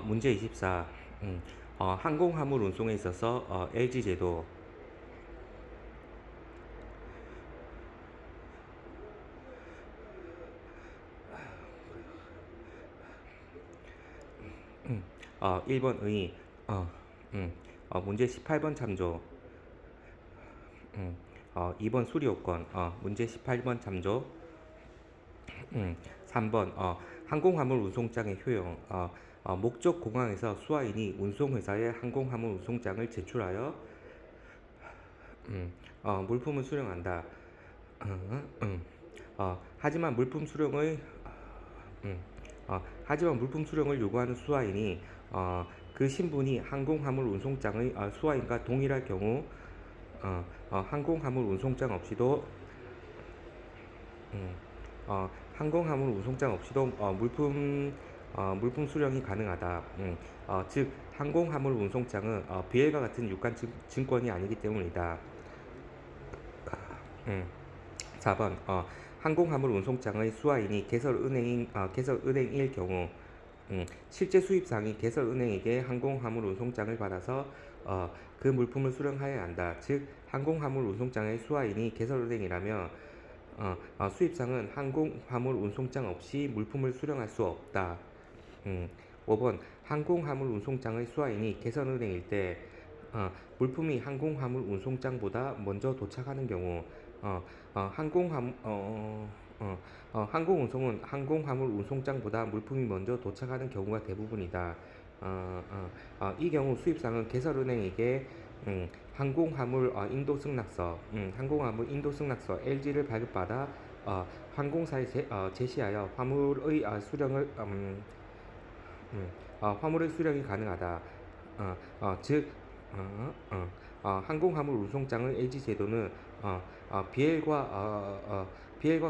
문제 24. 항공화물 운송에 있어서 LG 제도. 음, 1번 의. 어, 문제 18번 참조. 2번 수리요건. 문제 18번 참조. 3번 항공화물 운송장의 효용. 목적 공항에서 수화인이 운송회사에 항공화물 운송장을 제출하여 물품을 수령한다. 하지만 하지만 물품 수령을 요구하는 수화인이 그 신분이 항공화물 운송장의 수화인과 동일할 경우 항공화물 운송장 없이도 음, 항공화물 운송장 없이도 물품 수령이 가능하다. 즉 항공화물 운송장은 비엘과 같은 유관 증권이 아니기 때문이다. 음, 4번 항공화물 운송장의 수화인이 개설은행일 경우 실제 수입상이 개설은행에게 항공화물 운송장을 받아서 그 물품을 수령하여야 한다. 즉 항공화물 운송장의 수화인이 개설은행이라면 수입상은 항공화물 운송장 없이 물품을 수령할 수 없다. 5번 항공화물 운송장의 수화인이 개선은행일 때 물품이 항공화물 운송장보다 먼저 도착하는 경우 항공 운송은 항공화물 운송장보다 물품이 먼저 도착하는 경우가 대부분이다. 이 경우 수입상은 개설은행에게 항공화물 인도 승낙서 LG를 발급받아 항공사에 제시하여 화물의 수령이 가능하다. 즉 항공화물 운송장의 LG 제도는 BL과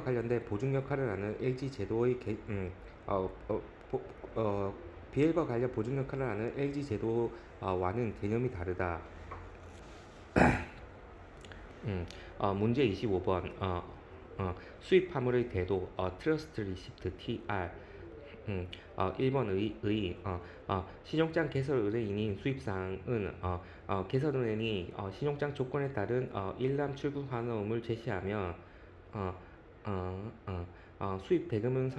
관련된 보증 역할을 하는 LG 제도의 어, 어, 보, 어, BL과 관련 보증 역할을 하는 LG 제도와는 개념이 다르다. 문제 25번 수입 화물의 대도 트러스트 리시프트 TR. 1번 신용장 개설 의뢰인인 수입상은 개설은행이 신용장 조건에 따른 일람 출구 환원을 제시하면 어, 수입 대금은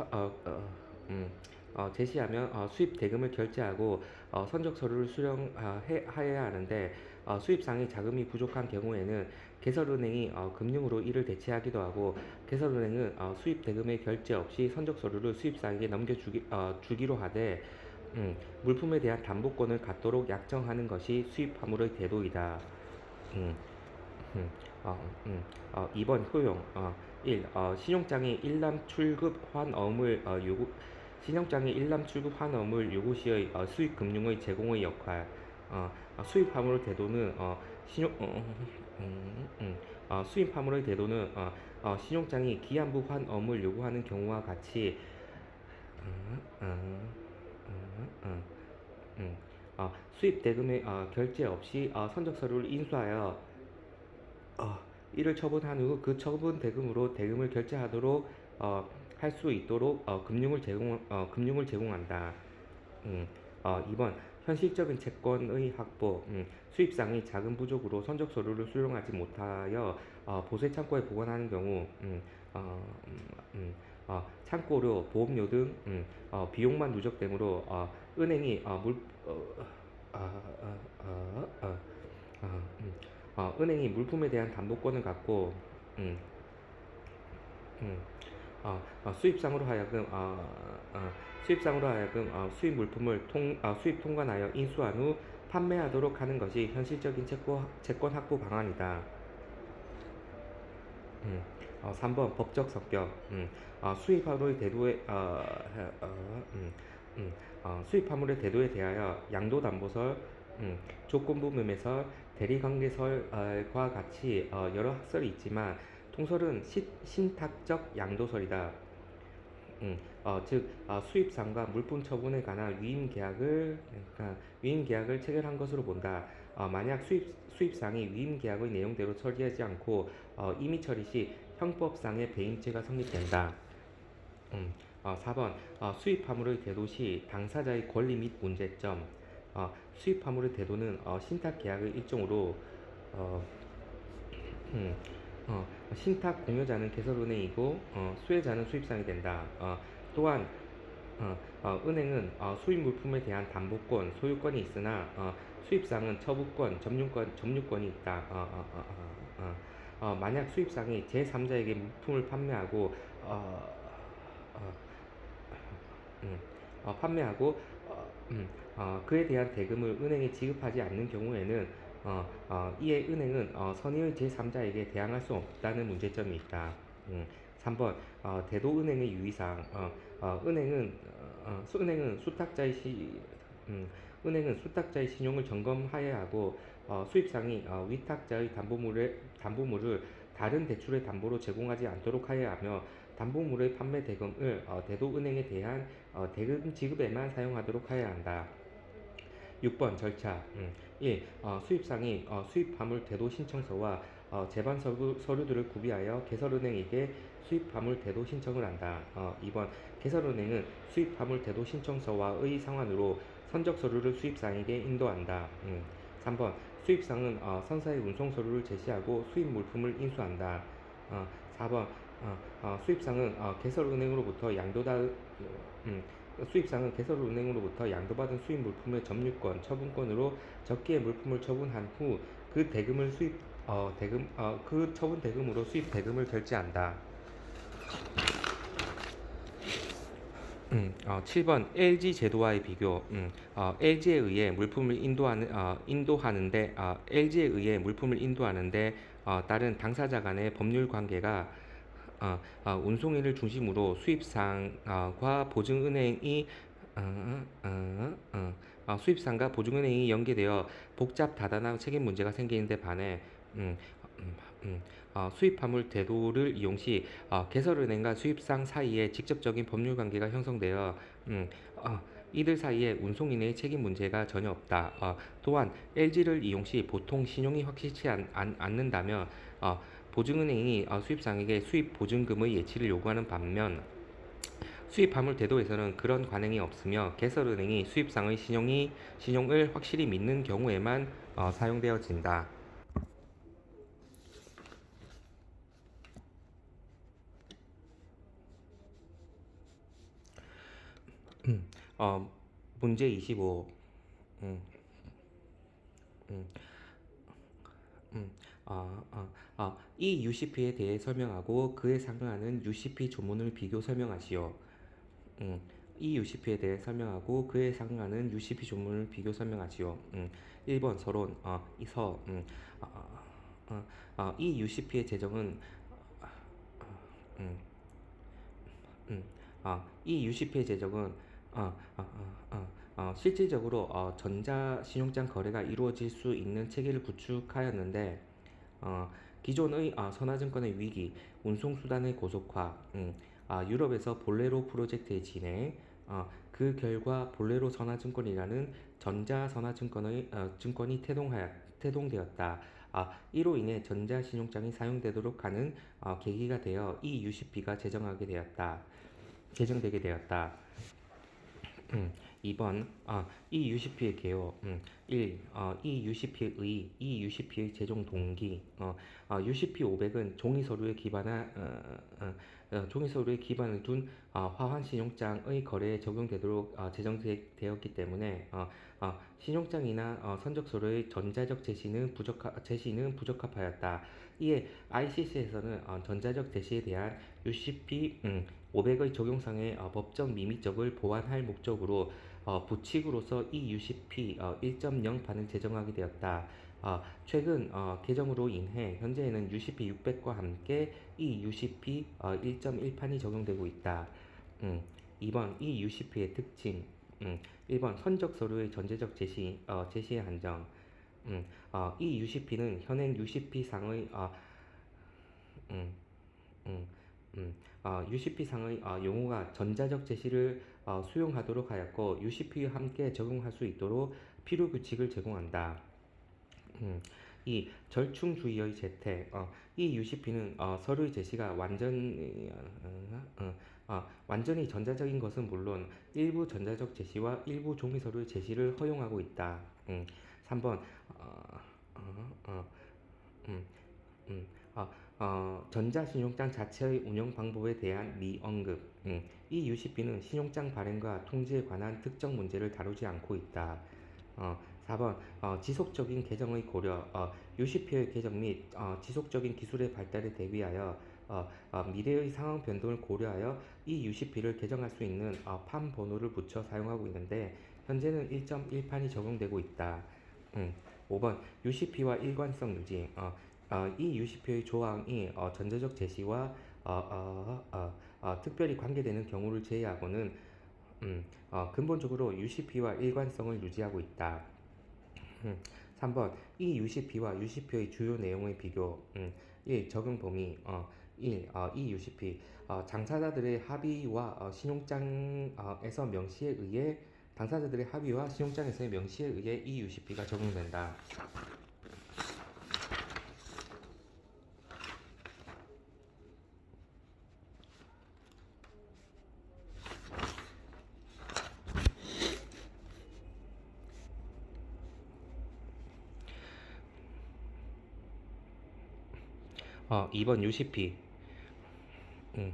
수입 대금을 결제하고 선적 서류를 수령하여야 하는데 수입상의 자금이 부족한 경우에는 개설은행이 금융으로 이를 대체하기도 하고 개설은행은 수입 대금의 결제 없이 선적 서류를 수입상에게 주기로 하되 물품에 대한 담보권을 갖도록 약정하는 것이 수입 화물의 대도이다. 음, 음, 2번 효용. 1. 신용장의 일람 출급 환어물 요구 시의 수입 금융의 제공의 역할. 수입 화물의 대도는 신용 수입 화물의 대도는 신용장이 기한부 환어물 요구하는 경우와 같이 음, 음, 음, 수입 대금의 결제 없이 선적 서류를 인수하여 이를 처분한 후 그 처분 대금으로 대금을 결제하도록 할 수 있도록 금융을 제공한다. 2번 현실적인 채권의 확보. 수입상의 자금 부족으로 선적 서류를 수령하지 못하여 보세 창고에 보관하는 경우 창고료, 보험료 등 비용만 누적되므로 은행이 은행이 물품에 대한 담보권을 갖고 음, 음, 수입상으로 하여금 수입 물품을 수입 통관하여 인수한 후 판매하도록 하는 것이 현실적인 채권 확보 방안이다. 3번 법적 성격. 수입 화물의 대도에 수입 화물의 대도에 대하여 양도담보설, 조건부 매매설, 대리관계설과 같이 여러 학설이 있지만 통설은 신탁적 양도설이다. 즉 수입상과 물품 처분에 관한 위임 계약을 체결한 것으로 본다. 만약 수입상이 위임 계약의 내용대로 처리하지 않고 임의 처리 시 형법상의 배임죄가 성립된다. 4번 수입 화물의 대도 시 당사자의 권리 및 문제점. 수입 화물의 대도는 신탁 계약의 일종으로 어, 음, 신탁 공여자는 개설은행이고 수혜자는 수입상이 된다. 또한 은행은 수입 물품에 대한 담보권, 소유권이 있으나 수입상은 처분권, 점유권이 있다. 만약 수입상이 제3자에게 물품을 판매하고 어, 어, 음, 판매하고 그에 대한 대금을 은행에 지급하지 않는 경우에는 이에 은행은 선의의 제3자에게 대항할 수 없다는 문제점이 있다. 3번 대도은행의 유의사항 은행은 음, 수탁자의 신용을 점검하여야 하고 수입상이 위탁자의 담보물을 다른 대출의 담보로 제공하지 않도록 하여야 하며 담보물의 판매 대금을 대도은행에 대한 대금 지급에만 사용하도록 하여야 한다. 6번 절차 1. 수입상이 수입화물 대도 신청서와 제반 서류들을 구비하여 개설은행에게 수입화물 대도 신청을 한다. 2번 개설은행은 수입화물 대도 신청서와의 상환으로 선적 서류를 수입상에게 인도한다. 3번 수입상은 선사의 운송 서류를 제시하고 수입 물품을 인수한다. 4번 수입상은 개설은행으로부터 양도받은 수입 물품의 점유권, 처분권으로 적기에 물품을 처분한 후 그 대금을 그 처분 대금으로 수입 대금을 결제한다. 7번 LG 제도와의 비교. LG에 의해 물품을 인도하는데 따른 당사자 간의 법률 관계가 운송인을 중심으로 수입상과 보증은행이 수입상과 보증은행이 연계되어 복잡 다단한 책임 문제가 생기는데 반해 음, 수입화물 대도를 이용 시 개설은행과 수입상 사이에 직접적인 법률 관계가 형성되어 이들 사이에 운송인의 책임 문제가 전혀 없다. 또한 LG를 이용 시 보통 신용이 확실치 않는다며 보증은행이 수입상에게 수입 보증금의 예치를 요구하는 반면 수입화물 대도에서는 그런 관행이 없으며 개설은행이 수입상의 신용을 확실히 믿는 경우에만 사용되어진다. 어, 문제 25. 음, 음, 이 UCP에 대해 설명하고 그에 상응하는 UCP 조문을 비교 설명하시오. 음, 이 UCP에 대해 설명하고 그에 상응하는 UCP 조문을 비교 설명하시오. 1번 서론 이서 이 UCP의 제정은 음, 이 UCP의 제정은 실질적으로 전자 신용장 거래가 이루어질 수 있는 체계를 구축하였는데 기존의 선화증권의 위기, 운송수단의 고속화, 유럽에서 볼레로 프로젝트의 진행, 그 결과 볼레로 선화증권이라는 증권이 태동되었다. 이로 인해 전자신용장이 사용되도록 하는 계기가 되어 이 UCP가 제정되게 되었다. 2번 이 UCP의 개요. 1. 이 UCP의 제정 동기. UCP 500은 종이 서류에 기반을 둔 화환 신용장의 거래에 적용되도록 제정되었기 때문에 신용장이나 선적 서류의 전자적 제시는 부적합하였다. 이에 ICC에서는 전자적 제시에 대한 UCP 500의 적용상의 법적 미미점을 보완할 목적으로 부칙으로서 이 UCP 1.0판을 제정하게 되었다. 최근 개정으로 인해 현재에는 UCP 600과 함께 이 UCP 1.1판이 적용되고 있다. 2번 이 UCP의 특징. 1번 선적 서류의 전제적 제시의 한정. 이 UCP는 현행 UCP 상의 음, 음, UCP 상의 용어가 전자적 제시를 수용하도록 하였고 UCP와 함께 적용할 수 있도록 필요 규칙을 제공한다. 음, 이 절충주의의 재택, 이 UCP는 서류의 제시가 완전히 전자적인 것은 물론 일부 전자적 제시와 일부 종이 서류의 제시를 허용하고 있다. 3번, 어, 어, 어, 음, 음, 전자신용장 자체의 운영 방법에 대한 미언급. 이 UCP는 신용장 발행과 통지에 관한 특정 문제를 다루지 않고 있다. 4번 지속적인 개정의 고려. UCP의 개정 및 지속적인 기술의 발달에 대비하여 미래의 상황 변동을 고려하여 이 UCP를 개정할 수 있는 판 번호를 붙여 사용하고 있는데 현재는 1.1판이 적용되고 있다. 음, 5번 UCP와 일관성 유지. 이 UCP의 조항이 전자적 제시와 특별히 관계되는 경우를 제외하고는 근본적으로 UCP와 일관성을 유지하고 있다. 3번 이 UCP와 UCP의 주요 내용의 비교. 1. 적용 범위. 1. 이 UCP 당사자들의 합의와 신용장에서 명시에 의해 당사자들의 합의와 신용장에서의 명시에 의해 이 UCP가 적용된다. 2번 UCP. 음,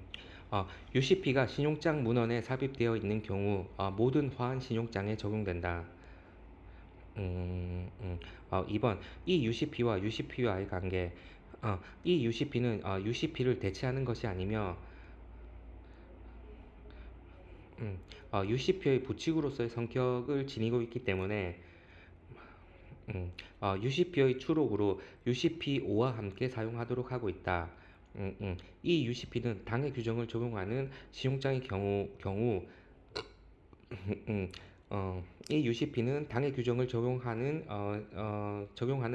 UCP가 신용장 문헌에 삽입되어 있는 경우 모든 화한 신용장에 적용된다. 2번 이 UCP와 UCP와의 관계. 이 UCP는 UCP를 대체하는 것이 아니며 UCP의 부칙으로서의 성격을 지니고 있기 때문에 UCP의 추록으로 UCP5와 함께 사용하도록 하고 있다. 이 UCP는 당해 규정을 적용하는 신용장의 음, 이 UCP는 당해 규정을 적용하는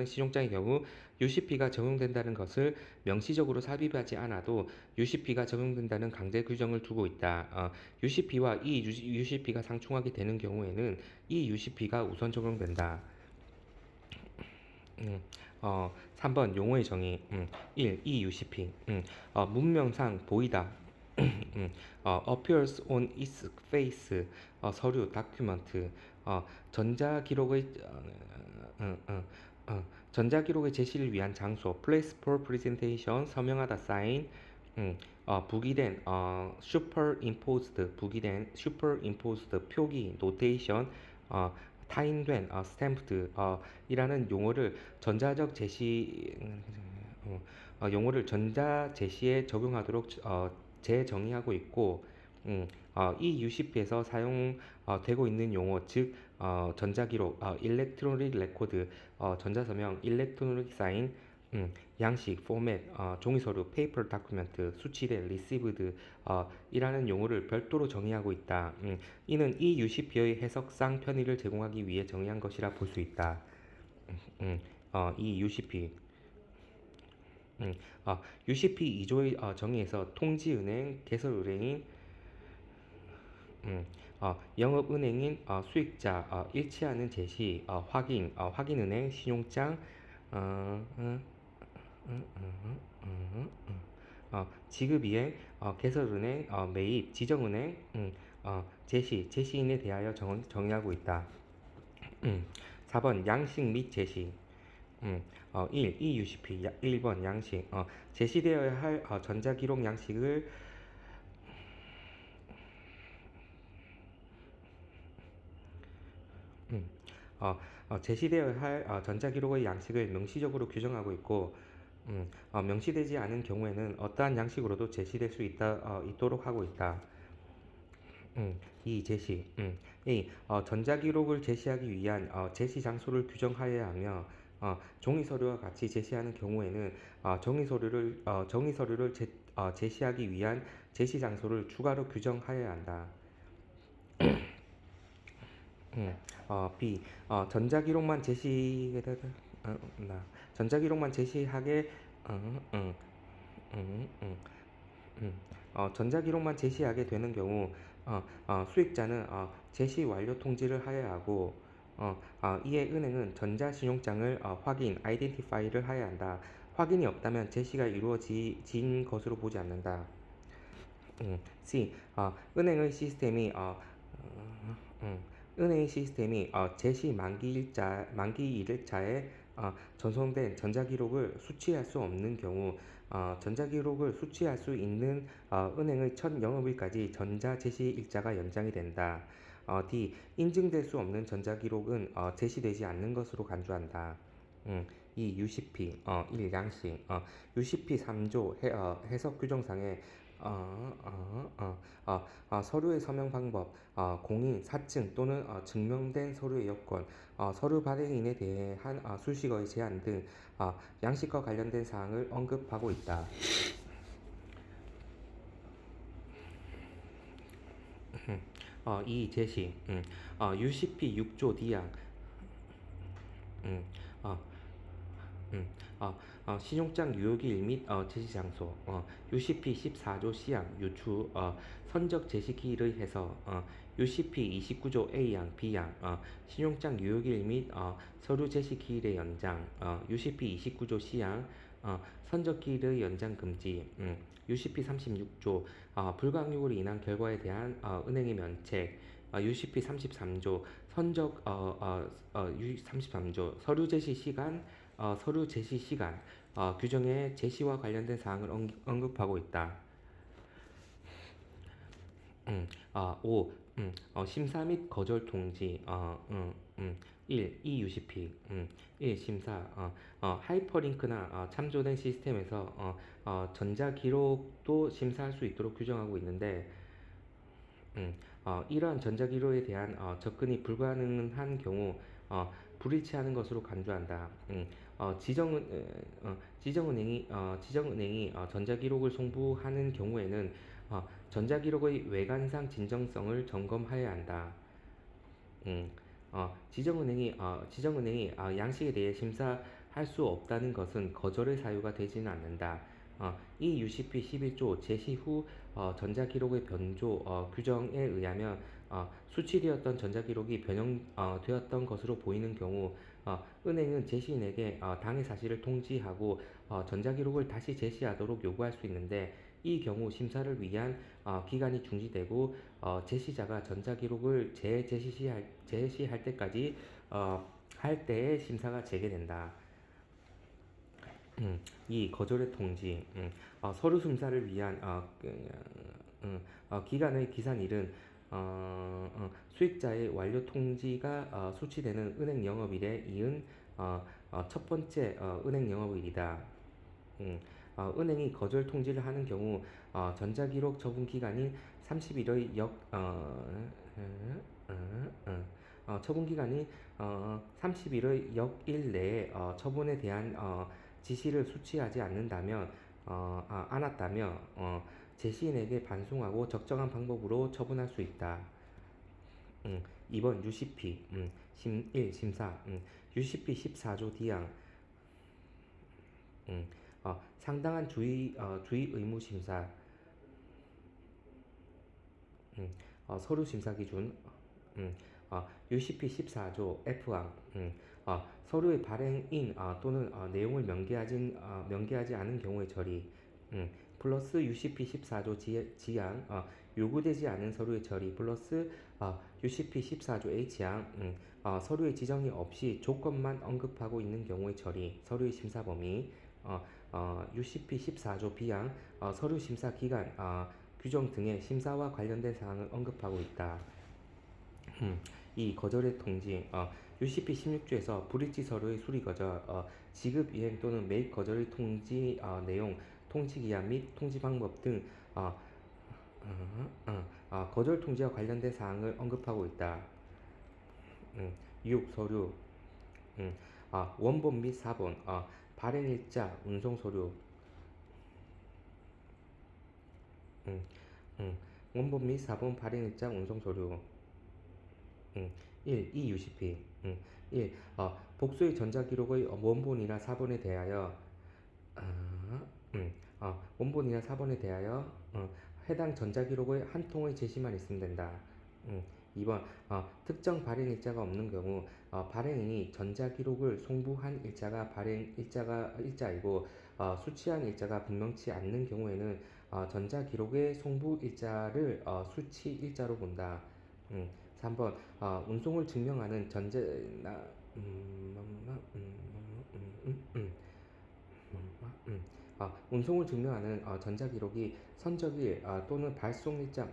신용장의 경우 UCP가 적용된다는 것을 명시적으로 삽입하지 않아도 UCP가 적용된다는 강제 규정을 두고 있다. UCP와 이 UCP가 상충하게 되는 경우에는 이 UCP가 우선 적용된다. 3번 용어의 정의. 1. 이 UCP. 문명상 보이다. appears on its face. 서류, 다큐먼트. 전자기록의 전자기록의 제시를 위한 장소, place for presentation. 서명하다, sign. 부기된 superimposed 표기, notation. 타인된 stamped 이라는 용어를 전자 제시에 적용하도록 재정의하고 있고, 이 UCP에서 사용되고 있는 용어, 즉 전자기록, electronic record, 전자서명, electronic sign, 양식, 포맷, 종이서류, paper document, 수치된, received 이라는 용어를 별도로 정의하고 있다. 이는 이 UCP의 해석상 편의를 제공하기 위해 정의한 것이라 볼 수 있다. 이 UCP UCP 2조의 정의에서 통지은행, 개설은행인 영업은행인 수익자, 일치하는 제시, 확인은행, 신용장, 어, 어, 지급이행, 개설은행, 매입, 지정은행, 제시인에 대하여 정의하고 있다. 4번 양식 및 제시. 1. EUCP 1번 양식. 제시되어야 할 전자기록 양식을 제시되어야 할 전자기록의 양식을 명시적으로 규정하고 있고, 명시되지 않은 경우에는 어떠한 양식으로도 제시될 수 있도록 하고 있다. 이 제시. A. 전자기록을 제시하기 위한 제시 장소를 규정하여야 하며, 종이 서류와 같이 제시하는 경우에는 정의 서류를 제시하기 위한 제시 장소를 추가로 규정하여야 한다. B. 전자기록만 제시 전자기록만 제시하게 전자기록만 제시하게 되는 경우 수익자는 제시 완료 통지를 하여야 하고, 이에 은행은 전자신용장을 확인, 아이덴티파이를 해야 한다. 확인이 없다면 제시가 이루어진 것으로 보지 않는다. C. 은행의 시스템이 음, 은행의 시스템이 제시 만기일자에 전송된 전자기록을 수취할 수 없는 경우 전자기록을 수취할 수 있는 은행의 첫 영업일까지 전자제시 일자가 연장이 된다. D. 인증될 수 없는 전자기록은 제시되지 않는 것으로 간주한다. 2. UCP 1. 양식 UCP 3조 해석 규정상의 서류의 서명 방법, 공인, 사증 또는 증명된 서류의 여건, 서류 발행인에 대한 수식어의 제한 등 양식과 관련된 사항을 언급하고 있다. 이 제시, UCP 6조 D항, 음, 어, 음, 신용장 유효기일 및 제시 장소, UCP 14조 C항 유추, 선적 제시기일의 해서, UCP 29조 A항 B항, 신용장 유효기일 및 서류 제시기일의 연장, UCP 29조 C항, 선적기일의 연장 금지, UCP 36조, 불가항력으로 인한 결과에 대한 은행의 면책, UCP 33조, 선적, 33조, 서류 제시 시간, 규정의 제시와 관련된 사항을 언급하고 있다. 5. 심사 및 거절 통지. 1. EUCP. 1. 심사. 하이퍼링크나 참조된 시스템에서 전자기록도 심사할 수 있도록 규정하고 있는데, 이러한 전자기록에 대한 접근이 불가능한 경우 불일치하는 것으로 간주한다. 지정은행이 전자기록을 송부하는 경우에는 전자기록의 외관상 진정성을 점검해야 한다. 음, 지정은행이 양식에 대해 심사할 수 없다는 것은 거절의 사유가 되지는 않는다. 이 UCP 11조 제시 후 전자기록의 변조 규정에 의하면 수취되었던 전자기록이 변형되었던 것으로 보이는 경우 은행은 제시인에게 당해 사실을 통지하고 전자기록을 다시 제시하도록 요구할 수 있는데 이 경우 심사를 위한 기간이 중지되고 제시자가 전자기록을 제시할 때까지 할 때의 심사가 재개된다. 이 거절의 통지, 서류 심사를 위한 기간의 기산일은 수익자의 완료 통지가 수취되는 은행 영업일에 이은 첫 번째 은행 영업일이다. 은행이 거절 통지를 하는 경우 전자기록 처분 기간인 30일의 처분 기간이 30일의 역일 내에 처분에 대한 지시를 수취하지 않았다면 제시인에게 반송하고 적정한 방법으로 처분할 수 있다. 2번 UCP 1. 심사 UCP 14조 D항 상당한 주의 의무 심사 서류 심사 기준 UCP 14조 F항 서류의 발행인 또는 내용을 명기하지 않은 경우의 처리 플러스 UCP 14조 G항 요구되지 않은 서류의 처리 플러스 UCP 14조 H항 서류의 지정이 없이 조건만 언급하고 있는 경우의 처리 서류의 심사 범위 UCP 14조 B항 서류 심사 기간 규정 등의 심사와 관련된 사항을 언급하고 있다. 이 거절의 통지 UCP 16조에서 불일치 서류의 수리 거절 지급 이행 또는 매입 거절의 통지 내용 통지 기한 및 통지 방법 등 거절 통지와 관련된 사항을 언급하고 있다. 6. 서류 원본 및 사본 발행일자 운송 서류 원본 및 사본 발행일자 운송 서류 1. EUCP 1. 복수의 전자기록의 원본이나 사본에 대하여 원본이나 사본에 대하여 해당 전자기록의 한 통의 제시만 있으면 된다. 2번 특정 발행 일자가 없는 경우 발행인이 전자기록을 송부한 일자가 일자이고 수취한 일자가 분명치 않는 경우에는 전자기록의 송부 일자를 수취 일자로 본다. 3번 운송을 증명하는 운송을 증명하는 전자기록이 선적일 또는 발송일자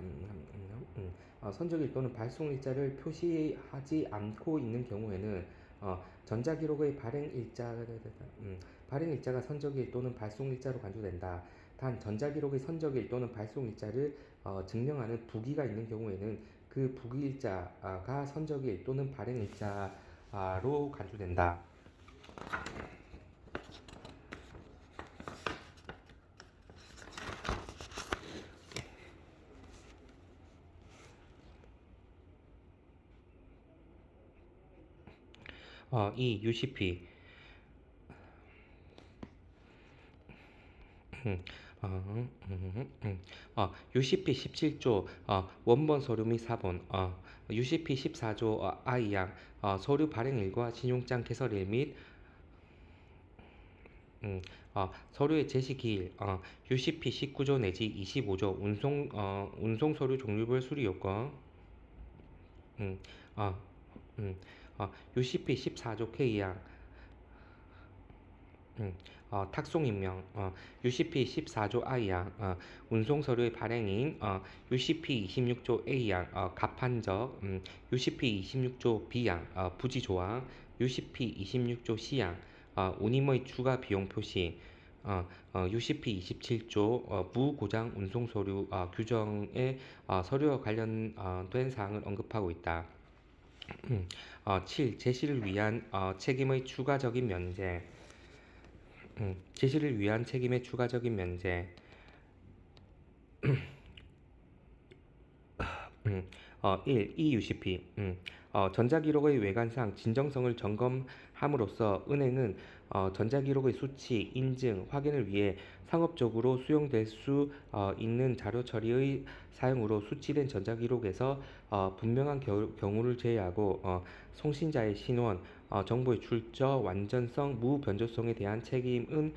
선적일 또는 발송일자를 표시하지 않고 있는 경우에는 전자기록의 발행일자가 선적일 또는 발송일자로 간주된다. 단 전자기록의 선적일 또는 발송일자를 증명하는 부기가 있는 경우에는 그 부기일자가 선적일 또는 발행일자로 간주된다. 2. UCP UCP 17조 원본 서류 및 사본 UCP 14조 I양 서류 발행일과 신용장 개설일 및 서류의 제시 기일 UCP 19조 내지 25조 운송 서류 종류별 수리 요건 음, 어, UCP 14조 K양 탁송 임명 UCP 14조 I양 운송 서류의 발행인 UCP 26조 A양 가판적 UCP 26조 B양 부지 조항 UCP 26조 C양 운임의 추가 비용 표시 UCP 27조 무고장 운송 서류 규정의 서류와 관련된 사항을 언급하고 있다. 7. 제시를 위한 책임의 추가적인 면제 제시를 위한 책임의 추가적인 면제 1. EUCP 전자기록의 외관상 진정성을 점검함으로써 은행은 전자기록의 수치, 인증, 확인을 위해 상업적으로 수용될 수 있는 자료 처리의 사용으로 수치된 전자기록에서 분명한 경우를 제외하고 송신자의 신원, 정보의 출처, 완전성, 무변조성에 대한 책임은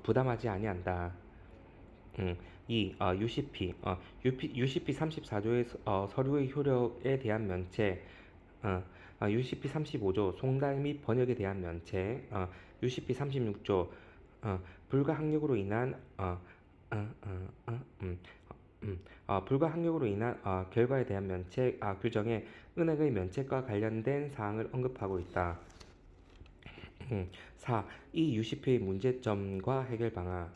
부담하지 아니한다. 2. UCP UCP 34조의 서류의 효력에 대한 면책 UCP 35조 송달 및 번역에 대한 면책 UCP 36조 불가항력으로 인한 불가항력으로 인한 결과에 대한 면책 규정에 은행의 면책과 관련된 사항을 언급하고 있다. 4. 이 UCP의 문제점과 해결 방안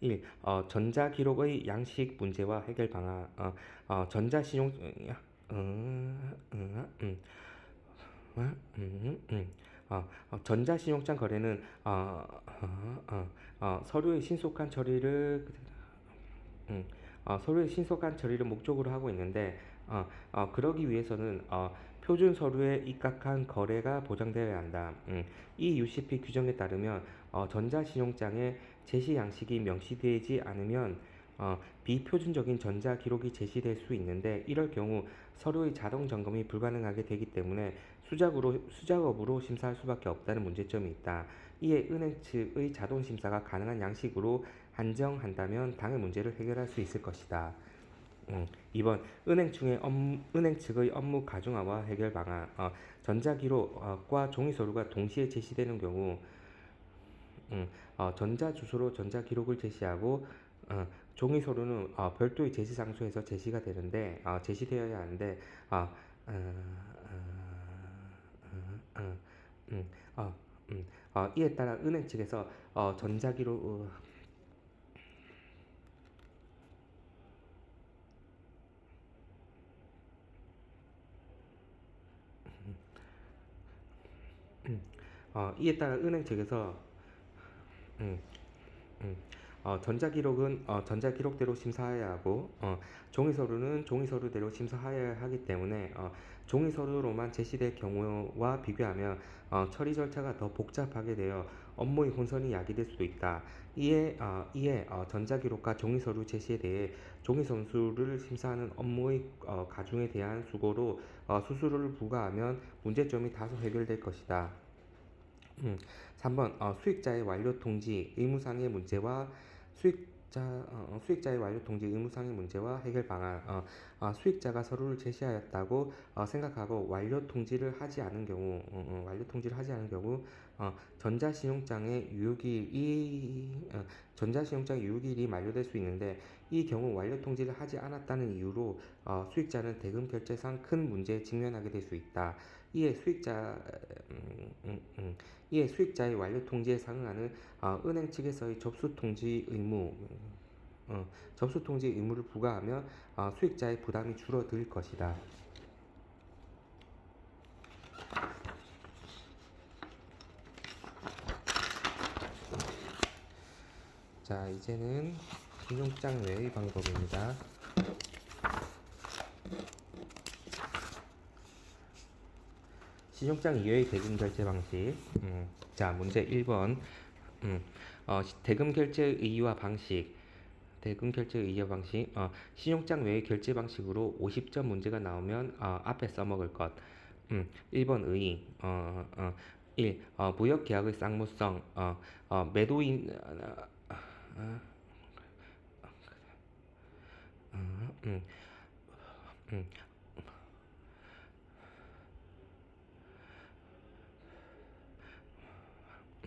1. 전자기록의 양식 문제와 해결 방안 전자신용 전자신용장 거래는 서류의 신속한 처리를 서류의 신속한 처리를 목적으로 하고 있는데 그러기 위해서는 표준 서류에 입각한 거래가 보장되어야 한다. 이 UCP 규정에 따르면 전자신용장에 제시 양식이 명시되지 않으면 비표준적인 전자 기록이 제시될 수 있는데 이럴 경우 서류의 자동 점검이 불가능하게 되기 때문에 수작업으로 심사할 수밖에 없다는 문제점이 있다. 이에 은행 측의 자동 심사가 가능한 양식으로 한정한다면 당의 문제를 해결할 수 있을 것이다. 2번 은행 측의 업무 가중화와 해결 방안 전자기록과 종이서류가 동시에 제시되는 경우 전자주소로 전자기록을 제시하고 종이서류는 별도의 제시 장소에서 제시가 되는데 제시되어야 하는데 이에 따라 은행 측에서 전자기록 이에 따라 은행 측에서 음, 음, 전자기록은 전자기록대로 심사해야 하고 종이서류는 종이서류대로 심사해야 하기 때문에 종이서류로만 제시될 경우와 비교하면 처리 절차가 더 복잡하게 되어 업무의 혼선이 야기될 수도 있다. 이에 전자기록과 종이서류 제시에 대해 종이선수를 심사하는 업무의 가중에 대한 수고로 수수료를 부과하면 문제점이 다소 해결될 것이다. 3번 수익자의 완료 통지 의무상의 문제와 수익자의 완료 통지 의무상의 문제와 해결 방안. 수익자가 서류를 제시하였다고 생각하고 전자신용장의 유효기일이 만료될 수 있는데 이 경우 완료 통지를 하지 않았다는 이유로 수익자는 대금 결제상 큰 문제에 직면하게 될 수 있다. 이에 수익자의 완료 통지에 상응하는 은행 측에서의 접수 통지 의무를 부과하면 수익자의 부담이 줄어들 것이다. 자, 이제는 신용장 외의 방법입니다. 신용장 이외의 대금 결제 방식. 자, 문제 1번. 대금 결제 의의와 방식. 신용장 외의 결제 방식으로 50점 문제가 나오면 앞에 써먹을 것. 1번 의의. 1. 무역 계약의 쌍무성. 매도인 음,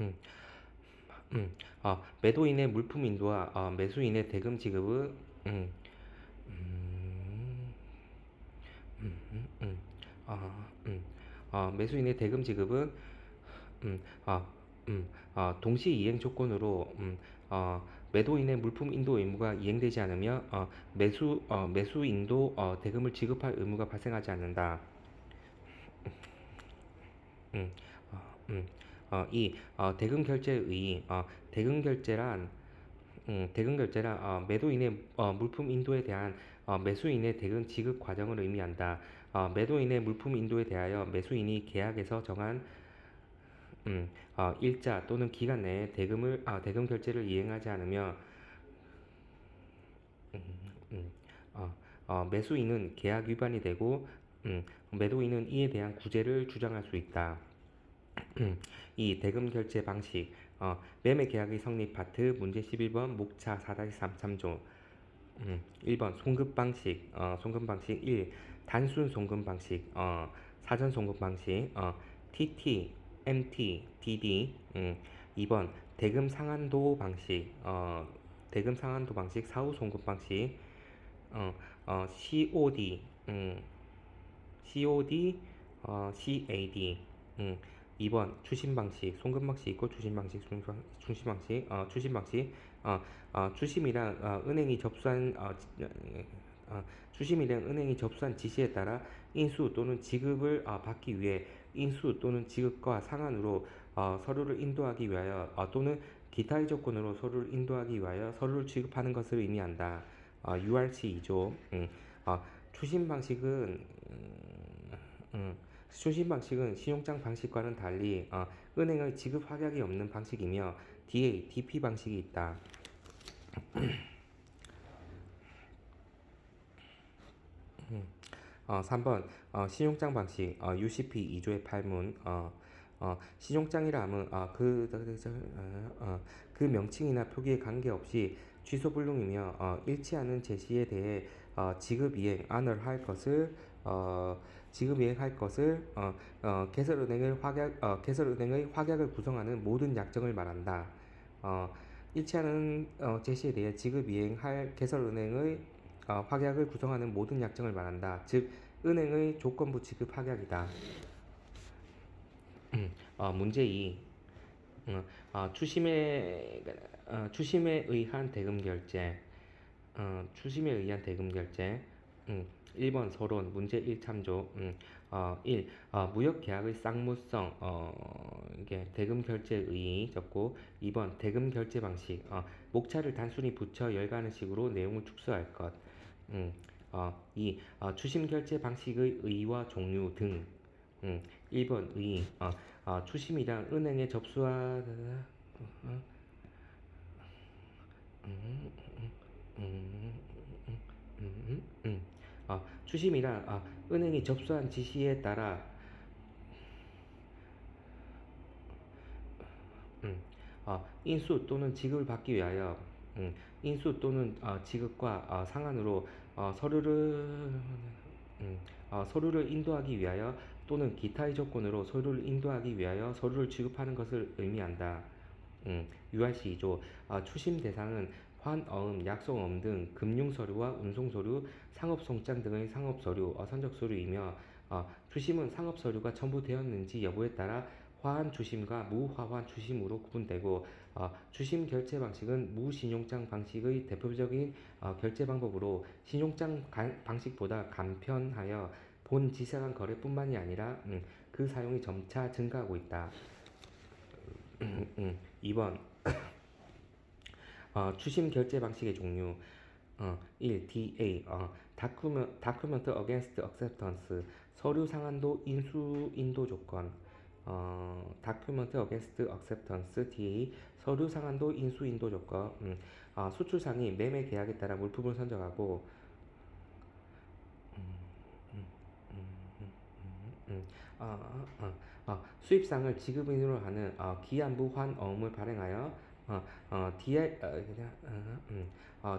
음, 음, 매도인의 물품 인도와 매수인의 대금 지급은 음, 음, 매수인의 대금 지급은 음, 아, 동시 이행 조건으로 매도인의 물품 인도 의무가 이행되지 않으며 매수인도 대금을 지급할 의무가 발생하지 않는다. 음, 음, 대금 결제의 대금 결제란 매도인의 물품 인도에 대한 매수인의 대금 지급 과정을 의미한다. 매도인의 물품 인도에 대하여 매수인이 계약에서 정한 일자 또는 기간 내에 대금 결제를 이행하지 않으며 음, 매수인은 계약 위반이 되고 매도인은 이에 대한 구제를 주장할 수 있다. 이 대금 결제 방식 매매 계약의 성립 파트 문제 11번 목차 4-3 참조. 1번 송금 방식. 1. 단순 송금 방식. 사전 송금 방식. TT, MT, DD. 2번 대금 상한도 방식. 사후 송금 방식. COD. COD, CAD. 2번 추심 방식. 송금 방식 있고 추심 방식, 추심 방식. 추심이란 은행이 접수한 지시에 따라 인수 또는 지급을 받기 위해 인수 또는 지급과 상한으로 서류를 인도하기 위하여 또는 기타의 조건으로 서류를 인도하기 위하여 서류를 취급하는 것을 의미한다. URC 2조. 추심 방식은 신용장 방식과는 달리 은행의 지급 확약이 없는 방식이며 DP 방식이 있다. 3번 신용장 방식. UCP 2조의 8문. 신용장이라 함은 그 명칭이나 표기에 관계없이 취소불능이며 일치하는 제시에 대해 지급 이행을 할 것을 개설은행의 확약을 구성하는 모든 약정을 말한다. 일치하는 제시에 대해 지급 이행할 개설은행의 확약을 구성하는 모든 약정을 말한다. 즉 은행의 조건부 지급 확약이다. 문제 2. 추심에 의한 대금 결제. 1번 서론, 문제 1 참조. 1. 무역 계약의 쌍무성, 이게 대금 결제 의의 적고, 2번 대금 결제 방식, 목차를 단순히 붙여 열가는 식으로 내용을 축소할 것. 2. 추심 결제 방식의 의의와 종류 등. 1번 의의, 추심이란 은행에 접수한, 음, 음, 추심이란 은행이 접수한 지시에 따라 인수 또는 지급을 받기 위하여 인수 또는 지급과 상한으로 서류를 서류를 인도하기 위하여 또는 기타의 조건으로 서류를 인도하기 위하여 서류를 지급하는 것을 의미한다. URC 2조 추심 대상은 환어음, 약속어음 등 금융서류와 운송서류, 상업송장 등의 상업서류, 선적서류이며 추심은 상업서류가 첨부되었는지 여부에 따라 화한 추심과 무화환 추심으로 구분되고 추심 결제 방식은 무신용장 방식의 대표적인 결제 방법으로 신용장 방식보다 간편하여 본 지세간 거래뿐만이 아니라 그 사용이 점차 증가하고 있다. 2번 추심 결제 방식의 종류 1. DA Document Against Acceptance 서류 상한도 인수 인도 조건 Document Against Acceptance DA 서류 상한도 인수 인도 조건 수출상이 매매 계약에 따라 물품을 선적하고 음, 수입상을 지급인으로 하는 기한부 환어음을 발행하여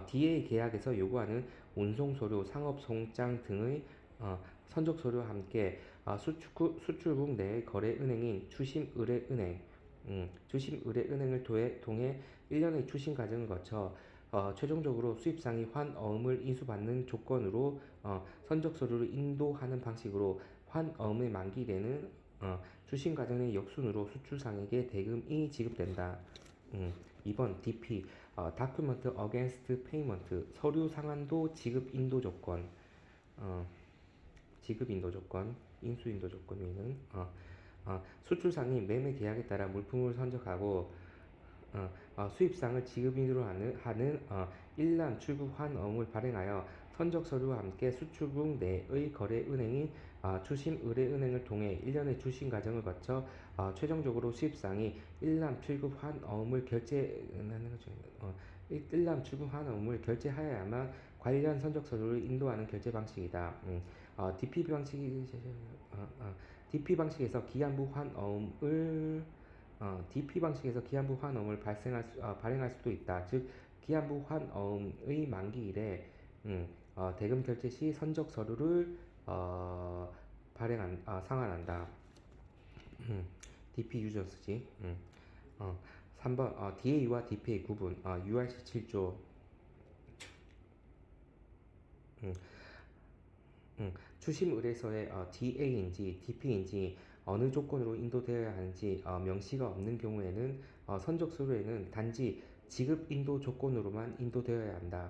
DA 계약에서 요구하는 운송서류, 상업송장 등의 선적서류와 함께 수출국 내의 거래은행인 주심의뢰은행을 통해 1년의 추심 과정을 거쳐 최종적으로 수입상이 환어음을 인수받는 조건으로 선적서류를 인도하는 방식으로 환어음의 만기되는 추심 과정의 역순으로 수출상에게 대금이 지급된다. 2번 DP Document Against Payment 서류 상한도 지급 인도 조건 지급 인도 조건 인수 인도 조건 위는 수출상이 매매 계약에 따라 물품을 선적하고 수입상을 지급인으로 하는 일람 출국 환어음을 발행하여 선적 서류와 함께 수출국 내의 거래은행인 추심의뢰은행을 통해 1년의 추심 과정을 거쳐 최종적으로 수입상이 일람 출국 환어음을 결제하여야만 관련 선적 서류를 인도하는 결제 방식이다. DP 방식이 DP 방식에서 기한부 환어음을 DP 방식에서 기한부 환어음을 발행할 수도 있다. 즉 기한부 환어음의 만기일에 대금 결제 시 선적 서류를 상환한다. DP 유저스지. 3번 DA와 DP의 구분 URC 7조 추심 의뢰서에 DA인지 DP인지 어느 조건으로 인도되어야 하는지 명시가 없는 경우에는 선적 서류에는 단지 지급 인도 조건으로만 인도되어야 한다.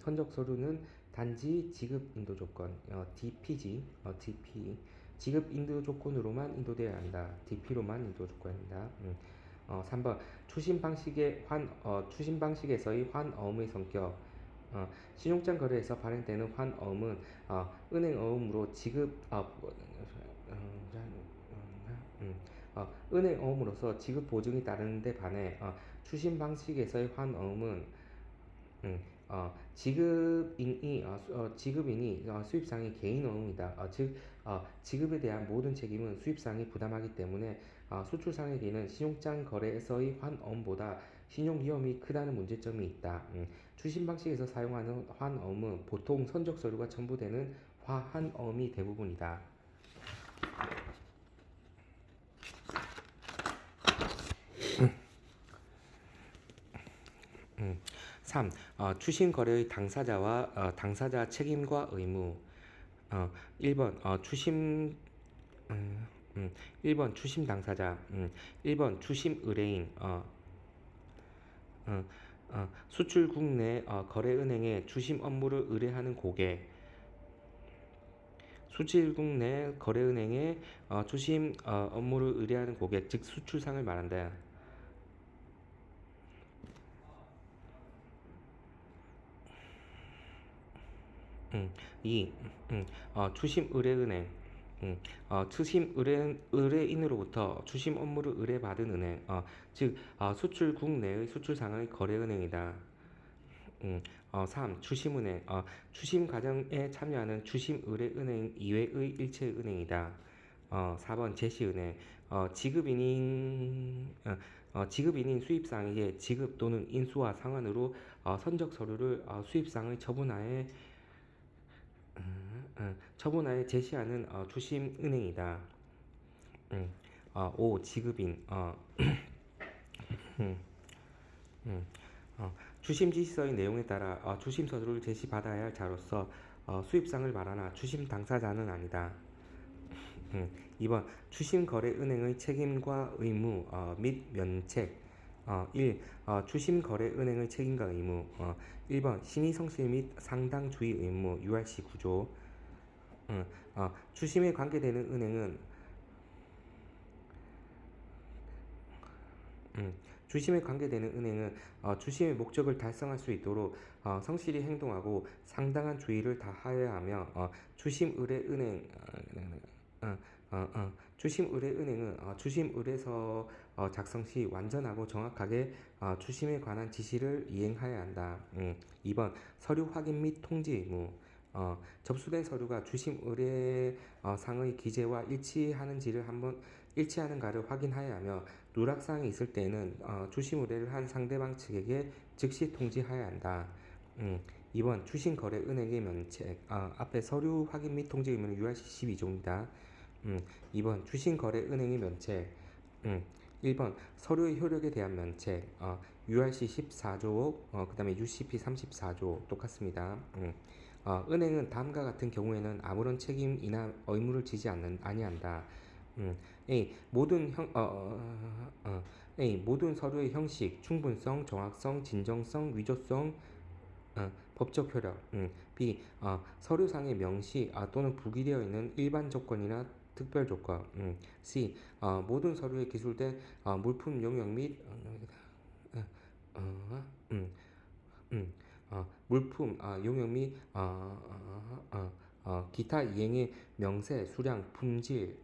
선적 서류는 단지 지급 인도 조건 DP지 DP 지급 인도 조건으로만 인도되어야 한다. DP로만 인도 조건입니다. 3번 추심 방식에서의 환어음의 성격 신용장 거래에서 발행되는 환어음은 은행어음으로 은행어음으로서 지급 보증이 따르는데 반해 추심 방식에서의 환어음은 지급인이 수입상의 개인어음이다. 즉 지급에 대한 모든 책임은 수입상이 부담하기 때문에 수출상에게는 신용장 거래에서의 환어음보다 신용 위험이 크다는 문제점이 있다. 추심 방식에서 사용하는 환어음은 보통 선적 서류가 첨부되는 화환어음이 대부분이다. 3. 추심 거래의 당사자와 당사자 책임과 의무 1번 추심 1번 추심 당사자 1번 추심 의뢰인 수출국 내 거래은행에 추심 업무를 의뢰하는 고객 수출국 내 거래은행에 주심 업무를 의뢰하는 고객, 즉 수출상을 말한다. 음, 2. 추심 의뢰은행. 추심 의뢰인으로부터 추심 업무를 의뢰받은 은행, 즉 수출국 내의 수출상의 거래은행이다. 3. 추심은행. 추심 과정에 참여하는 추심 의뢰은행 이외의 일체 은행이다. 4번 제시은행. 지급인인 수입상에게 지급 또는 인수와 상환으로 선적 서류를 수입상의 처분하에 제시하는 추심은행이다. 5. 지급인. 음, 음, 추심 지시서의 내용에 따라 추심 서류를 제시받아야 할 자로서 수입상을 말하나 추심 당사자는 아니다. 2번 추심거래은행의 책임과 의무 및 면책. 1. 추심거래은행의 책임과 의무. 1번 신의성실 및 상당주의 의무 URC 구조. 추심에 관계되는 은행은 주심에 관계되는 은행은 주심의 목적을 달성할 수 있도록 성실히 행동하고 상당한 주의를 다하여야 하며 주심 의뢰 은행 주심 의뢰 은행은 주심 의뢰서 작성 시 완전하고 정확하게 주심에 관한 지시를 이행하여야 한다. 2번 서류 확인 및 통지 의무. 접수된 서류가 주심 의뢰 상의 기재와 일치하는가를 확인하여야 하며 누락사항이 있을 때에는 주심 의뢰를 한 상대방 측에게 즉시 통지하여야 한다. 2번 추심거래 은행의 면책. 앞에 서류 확인 및 통지 의무는 URC 12조입니다. 2번 추심거래 은행의 면책. 1번 서류의 효력에 대한 면책. URC 14조, 그 다음에 UCP 34조 똑같습니다. 은행은 다음과 같은 경우에는 아무런 책임이나 의무를 지지 아니한다. A. 모든 서류의 형식, 충분성, 정확성, 진정성, 위조성, 법적 효력. B. 서류상의 명시 또는 부기되어 있는 일반 조건이나 특별 조건. C. 모든 서류에 기술된 물품 용역 및 물품 용역 및 기타 이행의 명세, 수량, 품질,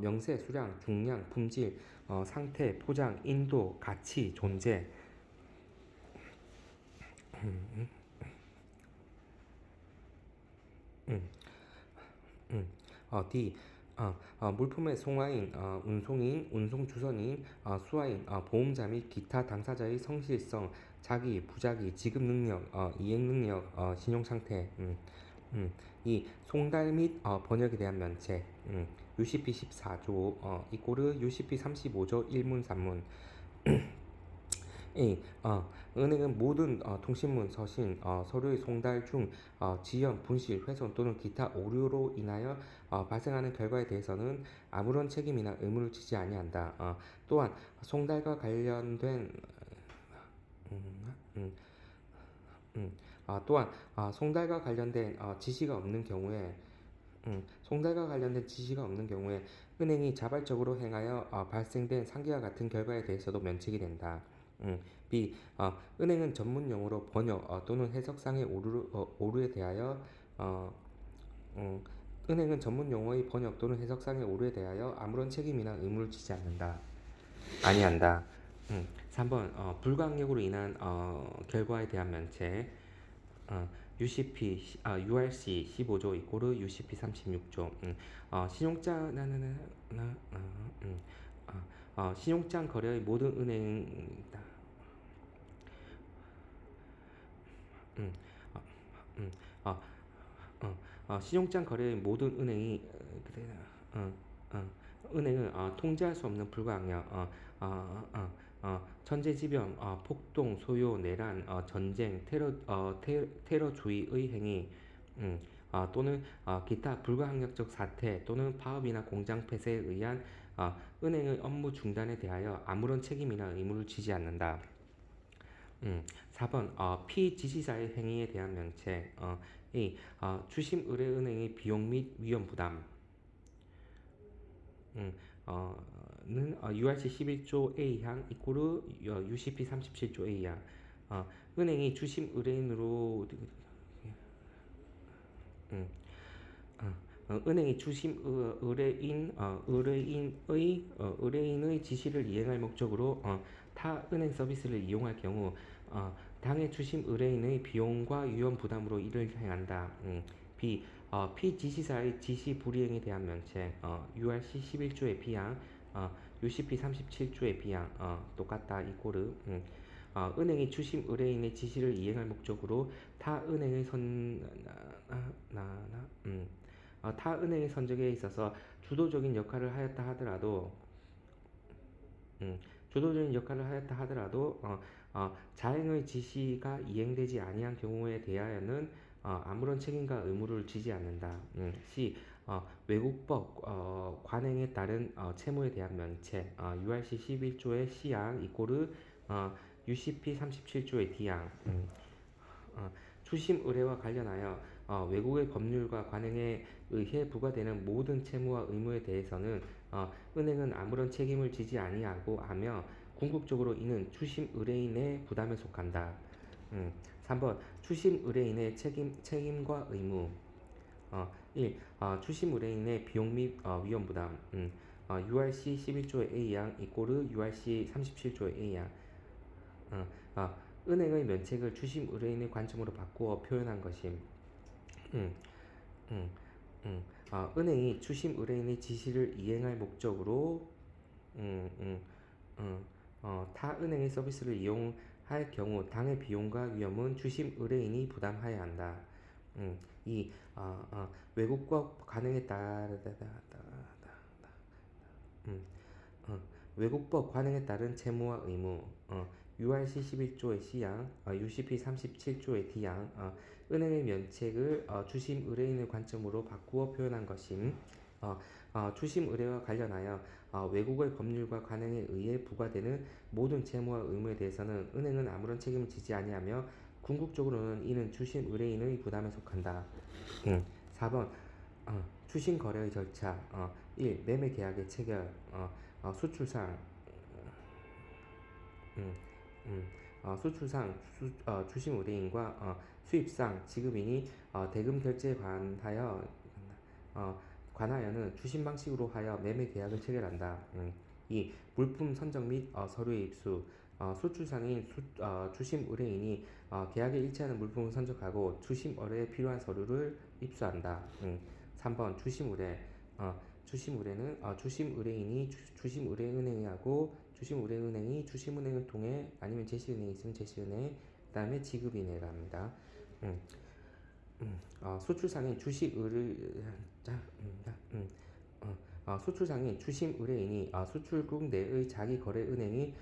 명세, 수량, 중량, 품질, 상태, 포장, 인도, 가치, 존재. 음, D. 물품의 송화인, 운송인, 운송주선인, 수화인, 보험자 및 기타 당사자의 성실성, 자기, 부자기, 지급 능력, 이행 능력, 신용 상태. 2. 송달 및 번역에 대한 면책. UCP 14조 이꼬르 UCP 35조 1문 3문. A. 은행은 모든 통신문, 서신, 서류의 송달 중 지연, 분실, 훼손 또는 기타 오류로 인하여 발생하는 결과에 대해서는 아무런 책임이나 의무를 지지 아니한다. 또한 송달과 관련된 송달과 관련된 지시가 없는 경우에 은행이 자발적으로 행하여 발생된 상기와 같은 결과에 대해서도 면책이 된다. B. 은행은 전문 용어로 번역 또는 해석상의 오류에 대하여 은행은 전문 용어의 번역 또는 해석상의 오류에 대하여 아무런 책임이나 의무를 지지 아니한다. 3번 불가항력으로 인한 결과에 대한 면책. URC 15조 이꼬르 UCP 36조. 신용장 거래의 모든 은행이다. 음, 음, 어, 신용장 거래의 모든 어, 은행은 통제할 수 없는 불가항력, 천재지변, 폭동, 소요, 내란, 전쟁, 테러주의의 행위, 또는 기타 불가항력적 사태 또는 파업이나 공장 폐쇄에 의한 은행의 업무 중단에 대하여 아무런 책임이나 의무를 지지 않는다. 4번 피지시자의 행위에 대한 면책. A. 주심 의뢰은행의 비용 및 위험 부담. 는 URC 11조 A항 이꼬르 UCP 37조 A항. 은행이 주심 의뢰인으로 음, 은행이 주심 의뢰인의 지시를 이행할 목적으로 타 은행 서비스를 이용할 경우 당해 주심 의뢰인의 비용과 위험 부담으로 이를 행한다. B. 피지시사의 지시 불이행에 대한 면책. URC 11조의 B항, UCP 37조의 B항 똑같다. 이꼬르. 은행이 주심 의뢰인의 지시를 이행할 목적으로 타 은행의 타 은행의 선정에 있어서 주도적인 역할을 하였다 하더라도 주도적인 역할을 하였다 하더라도 자행의 지시가 이행되지 아니한 경우에 대하여는 아무런 책임과 의무를 지지 않는다. C. 외국법 관행에 따른 채무에 대한 면책. URC 11조의 C항 이꼬르 UCP 37조의 D항. 추심 의뢰와 관련하여 외국의 법률과 관행에 의해 부과되는 모든 채무와 의무에 대해서는 은행은 아무런 책임을 지지 아니하고 하며 궁극적으로 이는 추심 의뢰인의 부담에 속한다. 3번 추심 의뢰인의 책임과 의무. 1. 추심 의뢰인의 비용 및 위험 부담. URC 11조의 A항 이꼬르 URC 37조의 A항. 은행의 면책을 추심 의뢰인의 관점으로 바꾸어 표현한 것임. 음, 음, 은행이 추심 의뢰인의 지시를 이행할 목적으로 음, 음, 타 은행의 서비스를 이용할 경우 당의 비용과 위험은 추심 의뢰인이 부담하여야 한다. 이 외국법 관행에 따라 외국법 관행에 따른 채무와 의무. URC 11조의 C항, UCP 37조의 D항, 은행의 면책을 주심 의뢰인의 관점으로 바꾸어 표현한 것임. 주심 의뢰와 관련하여 외국의 법률과 관행에 의해 부과되는 모든 채무와 의무에 대해서는 은행은 아무런 책임을 지지 아니하며 궁극적으로는 이는 주심 의뢰인의 부담에 속한다. 4번 추심 거래의 절차. 1. 매매 계약의 체결. 수출상 음, 수출상 주심 의뢰인과 수입상 지급인이 대금 결제에 관하여는 주심 방식으로 하여 매매 계약을 체결한다. 2. 물품 선정 및 서류의 입수. 수출상인 주심 의뢰인이 계약에 일치하는 물품을 선적하고 주심 의뢰에 필요한 서류를 입수한다. 3번 주심 의뢰. 주심 의뢰는 주심 의뢰인이 주심 의뢰은행하고 주심 의뢰은행이 주심은행을 통해 아니면 제시은행이 있으면 제시은행 그다음에 지급인회가 합니다. 수출상인 주식 의뢰 수출상인 주심 의뢰인이 수출국 내의 자기 거래 은행이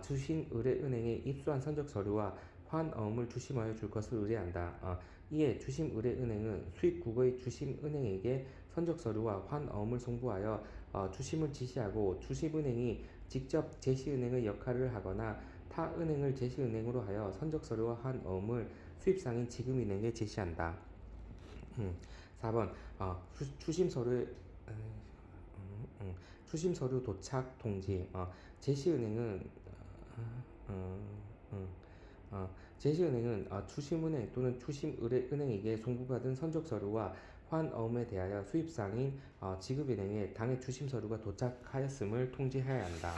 주심 의뢰은행에 입수한 선적 서류와 환어음을 주심하여 줄 것을 의뢰한다. 이에 주심 의뢰은행은 수입국의 주심 은행에게 선적 서류와 환어음을 송부하여 주심을 지시하고 주심은행이 직접 제시은행의 역할을 하거나 타 은행을 제시은행으로 하여 선적 서류와 환어음을 수입상인 지급은행에 제시한다. 4번 추심 서류 추심 서류 도착 통지. 제시은행은 추심은행 또는 추심의뢰은행에게 송부받은 선적 서류와 환어음에 대하여 수입상인 지급은행에 당해 추심 서류가 도착하였음을 통지해야 한다.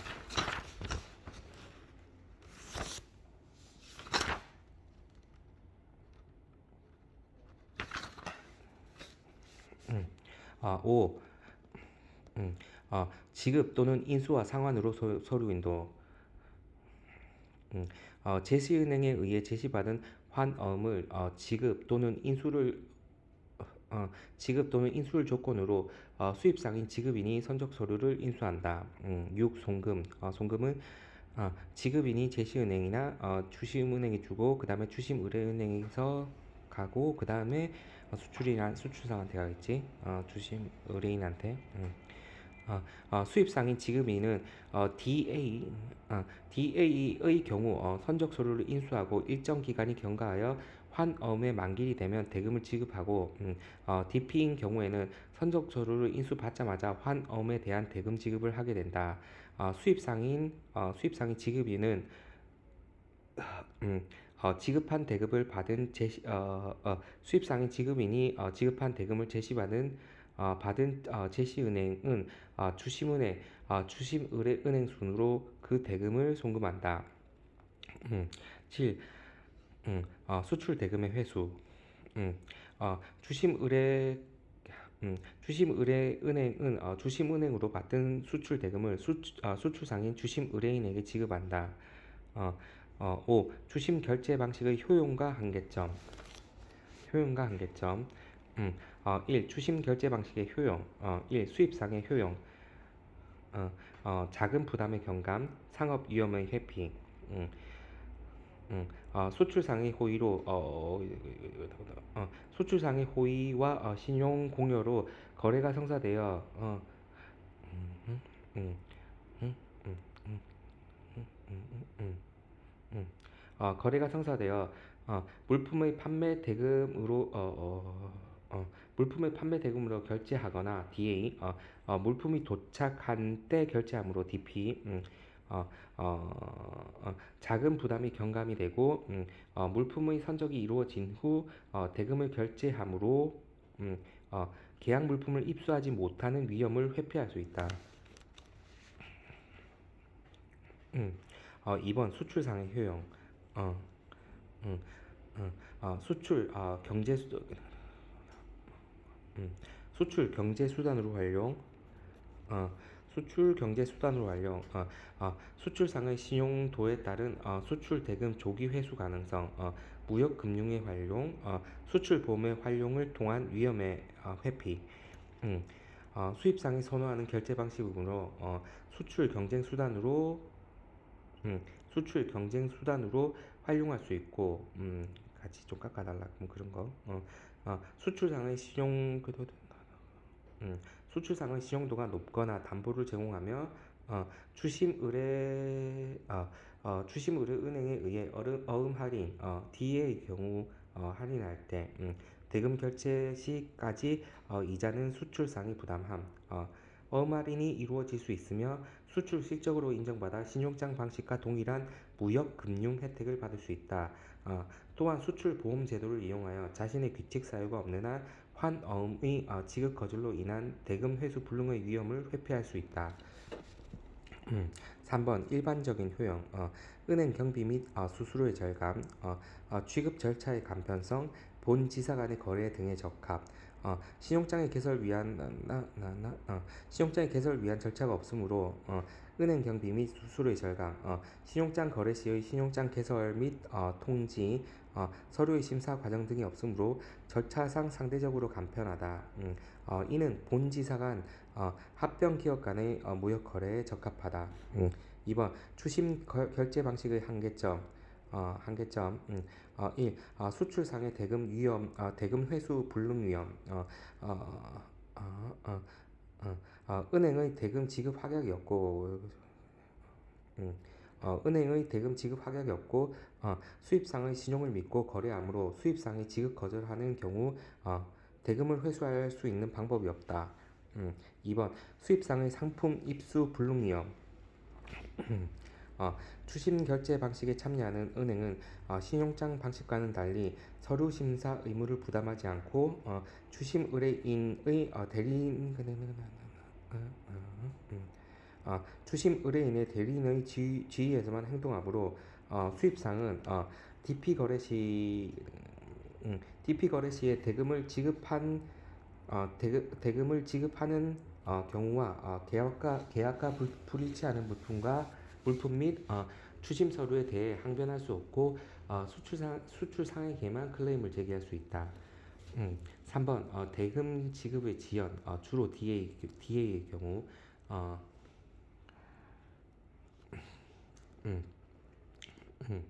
음, 5. 지급 또는 인수와 상환으로 서류 인도. 제시은행에 의해 제시받은 환어음을 지급 또는 인수를 조건으로 수입상인 지급인이 선적 서류를 인수한다. 6. 송금. 송금은 지급인이 제시은행이나 주심은행에 주고 그 다음에 주심의뢰은행에서 가고 그 다음에 수출상한테 가겠지. 주심의뢰인한테. 수입상인 지급인은 DA의 경우 선적 서류를 인수하고 일정 기간이 경과하여 환어음의 만기일이 되면 대금을 지급하고 DP인 경우에는 선적 서류를 인수받자마자 환어음에 대한 대금 지급을 하게 된다. 수입상인 지급인은 음, 지급한 대금을 받은 수입상인 지급인이 지급한 대금을 받은 제시은행은 주심의뢰은행 순으로 그 대금을 송금한다. 음, 7. 수출 대금의 회수. 음, 주심의뢰은행은 주심은행으로 받은 수출 대금을 수출상인 주심의뢰인에게 지급한다. 어, 5. 주심 결제 방식의 효용과 한계점. 1. 주심 결제 방식의 효용. 1. 수입상의 효용. 자금 부담의 경감, 상업 위험의 회피. 음, 수출상의 호의로 수출상의 호의와 신용 공여로 거래가 성사되어 음, 음, 음, 음, 음, 음. 음. 거래가 성사되어 물품의 판매 대금으로 물품의 판매 대금으로 결제하거나 DA 물품이 도착한 때 결제함으로 DP 어, 자금 부담이 경감이 되고 물품의 선적이 이루어진 후 대금을 결제함으로 음, 계약 물품을 입수하지 못하는 위험을 회피할 수 있다. 2번 수출상의 효용. 어, 음, 음, 수출 음, 수출 경제 수단으로 활용. 어, 수출 경제 수단으로 활용. 수출상의 신용도에 따른 수출 대금 조기 회수 가능성. 무역 금융의 활용. 수출 보험의 활용을 통한 위험의 회피. 음, 수입상이 선호하는 결제 방식으로 수출 경쟁 수단으로 음, 수출 경쟁 수단으로 활용할 수 있고 같이 좀 깎아달라 뭐 그런 거. 수출상의 음, 수출상의 신용도가 높거나 담보를 제공하며 주심 의뢰 은행에 의해 어음 할인 DA의 경우 할인할 때 대금 결제 시까지 이자는 수출상이 부담함. 어음 할인이 이루어질 수 있으며 수출 실적으로 인정받아 신용장 방식과 동일한 무역 금융 혜택을 받을 수 있다. 또한 수출 보험 제도를 이용하여 자신의 규칙 사유가 없는 한 환어음의 지급 거절로 인한 대금 회수 불능의 위험을 회피할 수 있다. 3번 일반적인 효용. 은행 경비 및 수수료의 절감, 취급 절차의 간편성, 본 지사 간의 거래 등의 적합, 신용장의 개설 위한 절차가 없으므로 은행 경비 및 수수료의 절감, 신용장 거래 시의 신용장 개설 및 통지, 서류의 심사 과정 등이 없으므로 절차상 상대적으로 간편하다. 이는 본지사 간 합병 기업 간의 무역 거래에 적합하다. 2번 추심 결제 방식의 한계점 1. 수출상의 대금 위험, 대금 회수 불능 위험. 은행의 대금 지급 확약이 없고 은행의 대금 지급 확약이 없고 수입상의 신용을 믿고 거래하므로 수입상이 지급 거절하는 경우 대금을 회수할 수 있는 방법이 없다. 2번 수입상의 상품 입수 불능 위험. 추심 결제 방식에 참여하는 은행은 신용장 방식과는 달리 서류 심사 의무를 부담하지 않고 추심 의뢰인의 추심 의뢰인의 대리인의 지위에서만 행동하므로 수입상은 DP 거래 시에 대금을 지급하는 경우와 계약과 불일치하는 물품 및 추심 서류에 대해 항변할 수 없고 수출상에게만 클레임을 제기할 수 있다. 3번 대금 지급의 지연 주로 DA의 경우 어, 음, 음,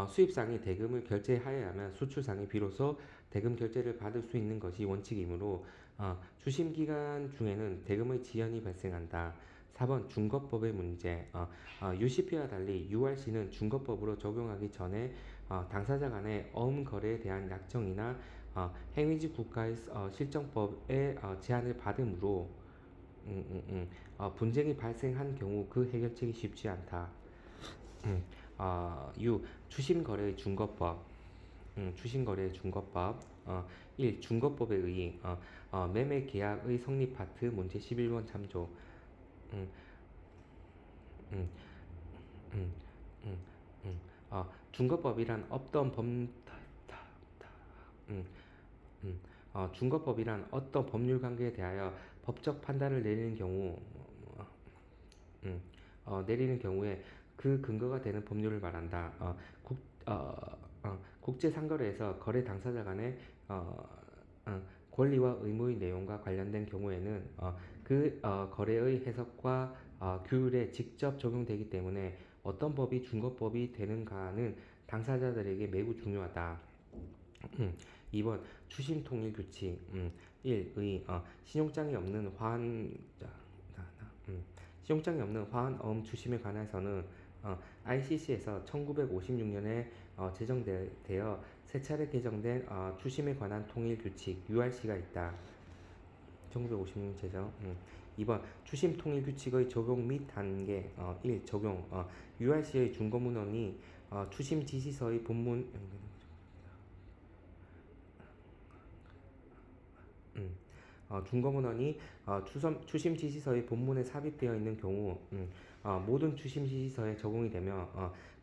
수입상이 대금을 결제하여야 하면 수출상이 비로소 대금 결제를 받을 수 있는 것이 원칙이므로 주심 기간 중에는 대금의 지연이 발생한다. 4번 중거법의 문제. UCP와 달리 URC는 중거법으로 적용하기 전에 당사자 간의 어음 거래에 대한 약정이나 행위지 국가의 실정법의 제한을 받으므로 분쟁이 발생한 경우 그 해결책이 쉽지 않다. 추심거래의 중거법. 추심거래의 중거법. 1. 중거법에 의의 매매 계약의 성립 파트 문제 11번 참조. 음, 음, 음, 음, 중거법이란 어떤 음, 중거법이란 어떤 법률 관계에 대하여 법적 판단을 내리는 경우 음, 내리는 경우에 그 근거가 되는 법률을 말한다. 국제 상거래에서 거래 당사자 간의 권리와 의무의 내용과 관련된 경우에는 거래의 해석과 규율에 직접 적용되기 때문에 어떤 법이 중거법이 되는가는 당사자들에게 매우 중요하다. 2번 추심 통일 규칙. 1. 신용장이 없는 신용장이 없는 화환어음 추심에 관해서는 ICC에서 1956년에 제정되어 세 차례 개정된 추심에 관한 통일 규칙 URC가 있다. 1956년 제정. 2번 추심 통일 규칙의 적용 및 단계. 1. 적용. URC의 중거문헌이 추심 지시서의 본문 중거문헌이 추심 지시서의 본문에 삽입되어 있는 경우 모든 추심 지시서에 적용이 되며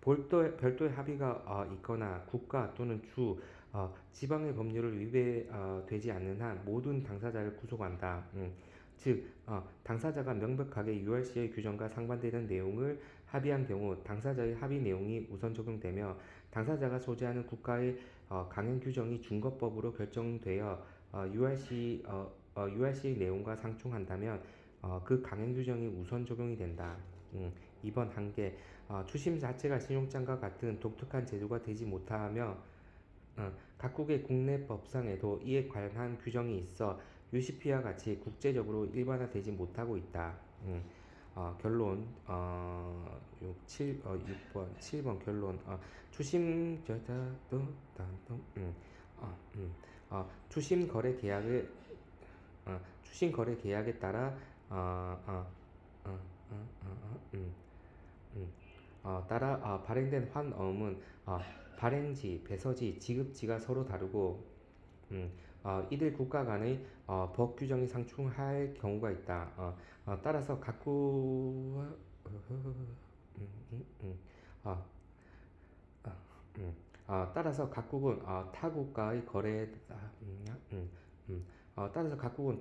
별도의 합의가 있거나 국가 또는 지방의 법률을 위배되지 않는 한 모든 당사자를 구속한다. 즉 당사자가 명백하게 URC의 규정과 상반되는 내용을 합의한 경우 당사자의 합의 내용이 우선 적용되며 당사자가 소재하는 국가의 강행 규정이 중거법으로 결정되어 URC 내용과 상충한다면 그 강행 규정이 우선 적용이 된다. 2번 한계. 추심 자체가 신용장과 같은 독특한 제도가 되지 못하며 각국의 국내 법상에도 이에 관한 규정이 있어 UCP와 같이 국제적으로 일반화되지 못하고 있다. 결론 6번 7번 결론 추심 추심 거래 계약을 추심 거래 계약에 따라 발행된 환어음은 발행지, 배서지, 지급지가 서로 다르고 이들 국가 간의 법 규정이 상충할 경우가 있다. 따라서 각국 어, 따라서 각국은 타국과의 거래 따라서 각국은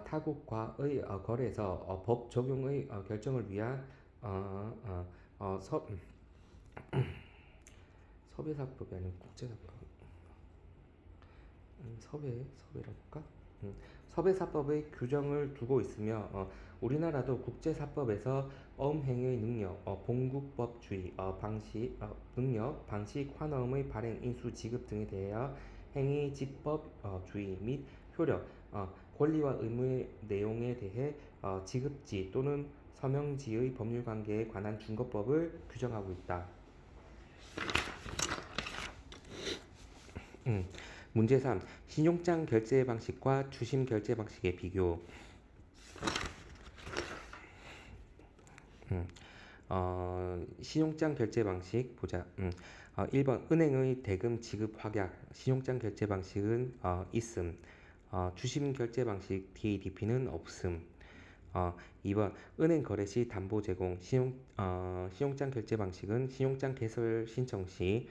타국과의 거래에서 법 적용의 결정을 위한 어, 어, 어, 서, 섭외사법이 아니고 국제사법. 섭외라고 할까? 섭외사법의 규정을 두고 있으며 우리나라도 국제사법에서 어음행위의 능력, 본국법주의, 능력, 방식, 환어음의 발행, 인수, 지급 등에 대하여 행위, 집법주의 및 효력, 권리와 의무의 내용에 대해 지급지 또는 서명지의 법률관계에 관한 중거법을 규정하고 있다. 문제 3. 신용장 결제 방식과 추심 결제 방식의 비교. 신용장 결제 방식 보자. 1번 은행의 대금 지급 확약. 신용장 결제 방식은 있음. 추심 결제 방식 DADP는 없음. 2번 은행 거래 시 담보 제공. 신용장 결제 방식은 신용장 개설 신청 시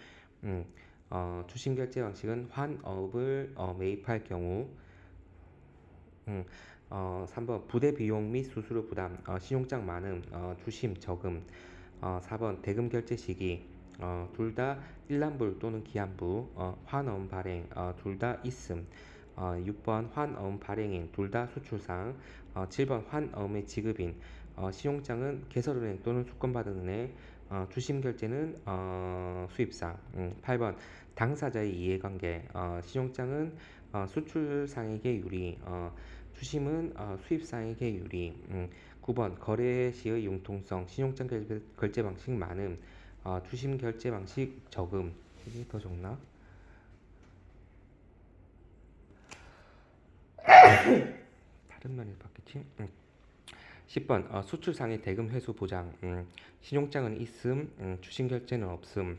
추심 결제 방식은 환업을 매입할 경우 3번 부대 비용 및 수수료 부담 신용장 많음 추심 적음 4번 대금 결제 시기 둘 다 일람불 또는 기한부 환어음 발행 둘 다 있음 6번 환어음 발행인 둘 다 수출상 7번 환어음의 지급인 신용장은 개설은행 또는 수권받은 은행 추심 결제는 수입상 8번 당사자의 이해관계 신용장은 수출상에게 유리 추심은 수입상에게 유리 9번 거래 시의 융통성, 신용장 결제 방식 많음, 주심 결제 방식 적음. 이게 더 좋나? 다른 면에서 받겠지? 10번 수출상의 대금 회수 보장. 신용장은 있음, 주심 결제는 없음.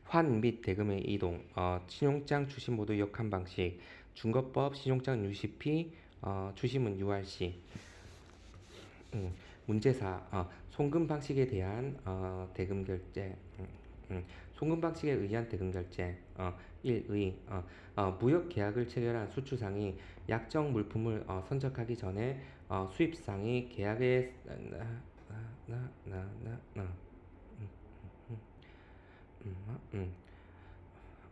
환 및 대금의 이동, 신용장 주심 모두 역한 방식, 중거법 신용장 유시피, 주심은 URC. 음, 문제사 송금 방식에 대한 대금 결제. 송금 방식에 의한 대금 결제. 1의 무역 계약을 체결한 수출상이 약정 물품을 선적하기 전에 수입상이 계약에 나나나나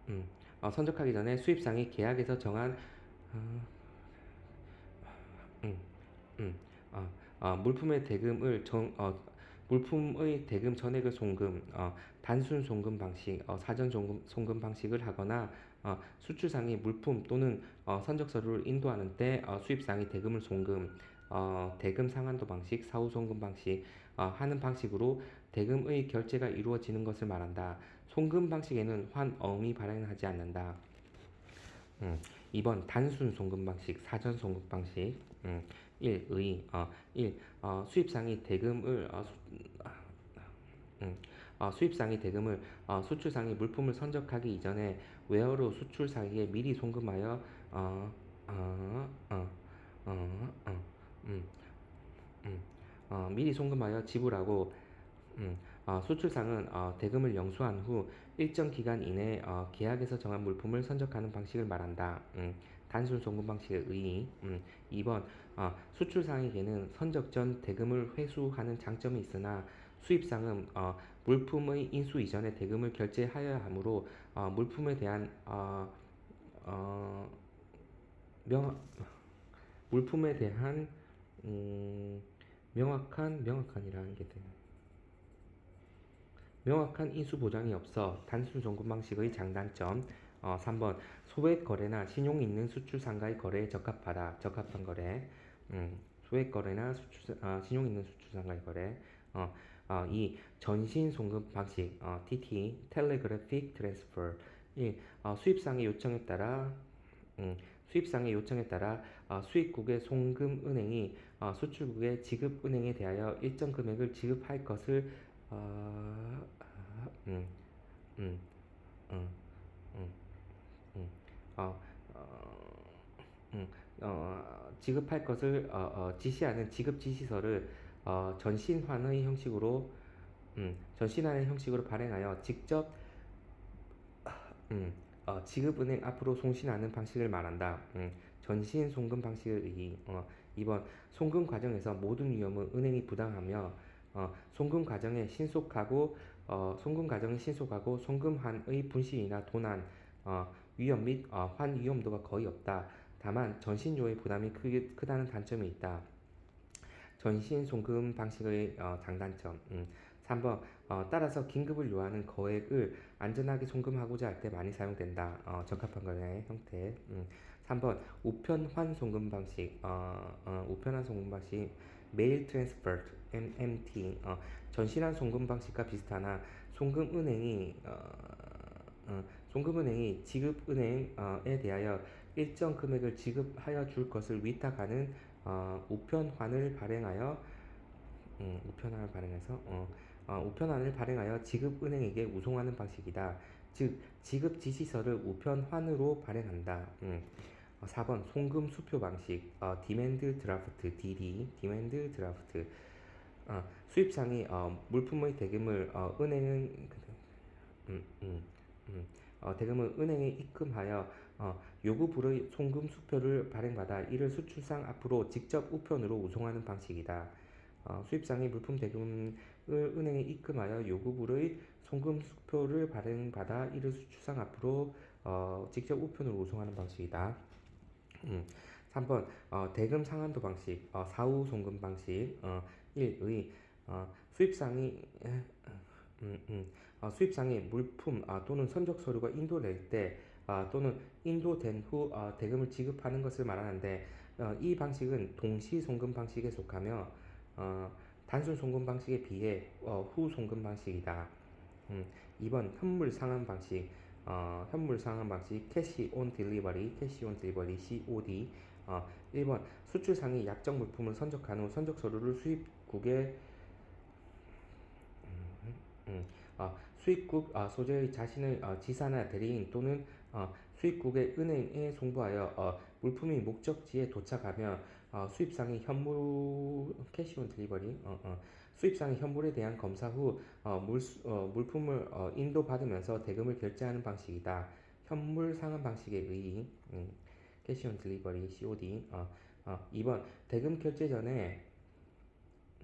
음, 선적하기 전에 수입상이 계약에서 정한 어, 음, 음, 물품의 대금을 물품의 대금 전액을 송금, 단순 송금 방식, 사전 송금 방식을 하거나 수출상이 물품 또는 선적 서류를 인도하는 때 수입상이 대금을 송금, 대금 상한도 방식, 사후 송금 방식 하는 방식으로 대금의 결제가 이루어지는 것을 말한다. 송금 방식에는 환어음이 발행하지 않는다. 음, 2번 단순 송금 방식, 사전 송금 방식. 1. 수입상이 대금을 수입상이 대금을 수출상이 물품을 선적하기 이전에 외화로 수출상에게 미리 송금하여 어, 어, 어, 어, 어, 음, 미리 송금하여 지불하고 수출상은 대금을 영수한 후 일정 기간 이내에 계약에서 정한 물품을 선적하는 방식을 말한다. 단순 송금 방식의 의의. 2번 수출상에게는 선적 전 대금을 회수하는 장점이 있으나 수입상은 물품의 인수 이전에 대금을 결제하여야 하므로 물품에 대한 어, 명 물품에 대한 음, 명확한이라는 게 돼요. 명확한 인수 보장이 없어 단순 송금 방식의 장단점. 3번 소액 거래나 신용 있는 수출상과의 거래에 적합한 거래. 소액 거래나 신용 있는 수출상과의 거래. 2. 전신 송금 방식 TT Telegraphic Transfer. 1. 수입상의 요청에 따라 수입상의 요청에 따라 수입국의 송금은행이 수출국의 지급은행에 대하여 일정 금액을 지급할 것을 어, 음, 음, 음, 음, 음, 어, 어, 지급할 것을 지시하는 지급 지시서를 전신환의 형식으로 전신환의 형식으로 발행하여 직접 지급은행 앞으로 송신하는 방식을 말한다. 전신 송금 방식의 의의. 2번 송금 과정에서 모든 위험은 은행이 부담하며 송금 과정이 신속하고 송금한의 분실이나 도난 위험 및 환 위험도가 거의 없다. 다만 전신료의 부담이 크다는 단점이 있다. 전신 송금 방식의 장단점. 3번 따라서 긴급을 요하는 거액을 안전하게 송금하고자 할 때 많이 사용된다. 적합한 거래 형태. 3번 우편환 송금 방식. 우편환 송금 방식 메일 트랜스퍼 MMT. 전신한 송금 방식과 비슷하나 송금은행이 지급은행에 대하여 일정 금액을 지급하여 줄 것을 위탁하는 우편환을 발행하여 우편환을 발행하여 지급은행에게 우송하는 방식이다. 즉 지급 지시서를 우편환으로 발행한다. 4번 송금 수표 방식 디맨드 드라프트 디맨드 드라프트. 수입상이 물품의 대금을 음, 음, 대금을 은행에 입금하여 요구불의 송금 수표를 발행받아 이를 수출상 앞으로 직접 우편으로 우송하는 방식이다. 수입상이 물품 대금을 은행에 입금하여 요구불의 송금 수표를 발행받아 이를 수출상 앞으로 직접 우편으로 우송하는 방식이다. 음, 3번 대금 상한도 방식 사후 송금 방식 1의 수입상이 수입상이 물품 또는 선적 서류가 인도될 때 또는 인도된 후 대금을 지급하는 것을 말하는데 이 방식은 동시 송금 방식에 속하며 어, 단순 송금 방식에 비해 후 송금 방식이다. 음, 2번 현물 상환 방식. 현물 상환 방식 캐시 온 딜리버리, 캐시 온 딜리버리 COD. 1번 수출상이 약정 물품을 선적한 후 선적 서류를 수입국에 수입국 소재의 자신의 지사나 대리인 또는 수입국의 은행에 송부하여 물품이 목적지에 도착하면 수입상의 현물 캐시온 딜리버리 수입상의 현물에 대한 검사 후 물품을 인도받으면서 대금을 결제하는 방식이다. 현물 상환 방식에 의의 캐시온 딜리버리 COD. 2번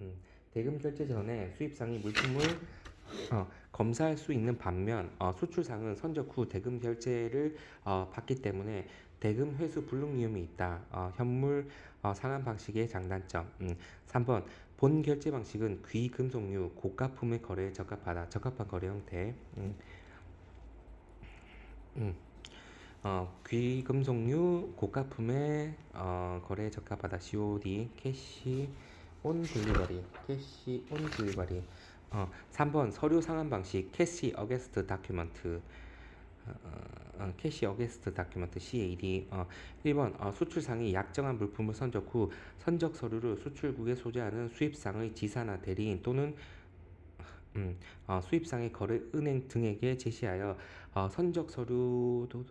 음, 대금 결제 전에 수입상이 물품을 검사할 수 있는 반면 수출상은 선적 후 대금 결제를 받기 때문에 대금 회수 불능 위험이 있다. 현물 상환 방식의 장단점. 3번 본 결제 방식은 귀금속류 고가품의 거래에 적합하다. 적합한 거래 형태. 음, 귀금속류 고가품의 거래에 적합하다. COD 캐시 온 딜리버리 캐시 온 딜리버리. 3번 서류 상환 방식 캐시 어게스트 다큐먼트 캐시 어게스트 다큐먼트 CAD. 1번 수출상이 약정한 물품을 선적 후 선적 서류를 수출국에 소재하는 수입상의 지사나 대리인 또는 수입상의 거래 은행 등에게 제시하여 선적 서류도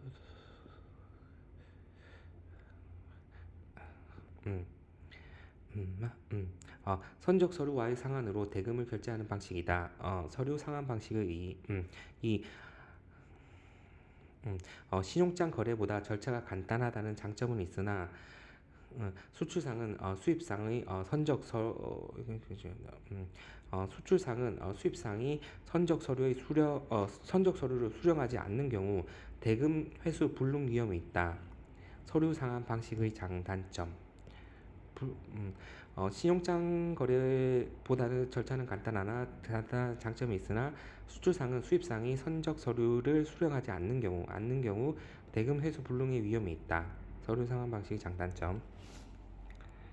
음, 선적 서류와의 상환으로 대금을 결제하는 방식이다. 서류 상환 방식의 이 신용장 거래보다 절차가 간단하다는 장점은 있으나 수출상은 수입상의 수출상은 수입상이 선적 서류를 수령하지 않는 경우 대금 회수 불능 위험이 있다. 서류 상환 방식의 장단점. 신용장 거래보다는 절차는 간단하나 장점이 있으나 수출상은 수입상이 선적 서류를 수령하지 않는 경우 대금 회수 불능의 위험이 있다. 서류 상환 방식의 장단점.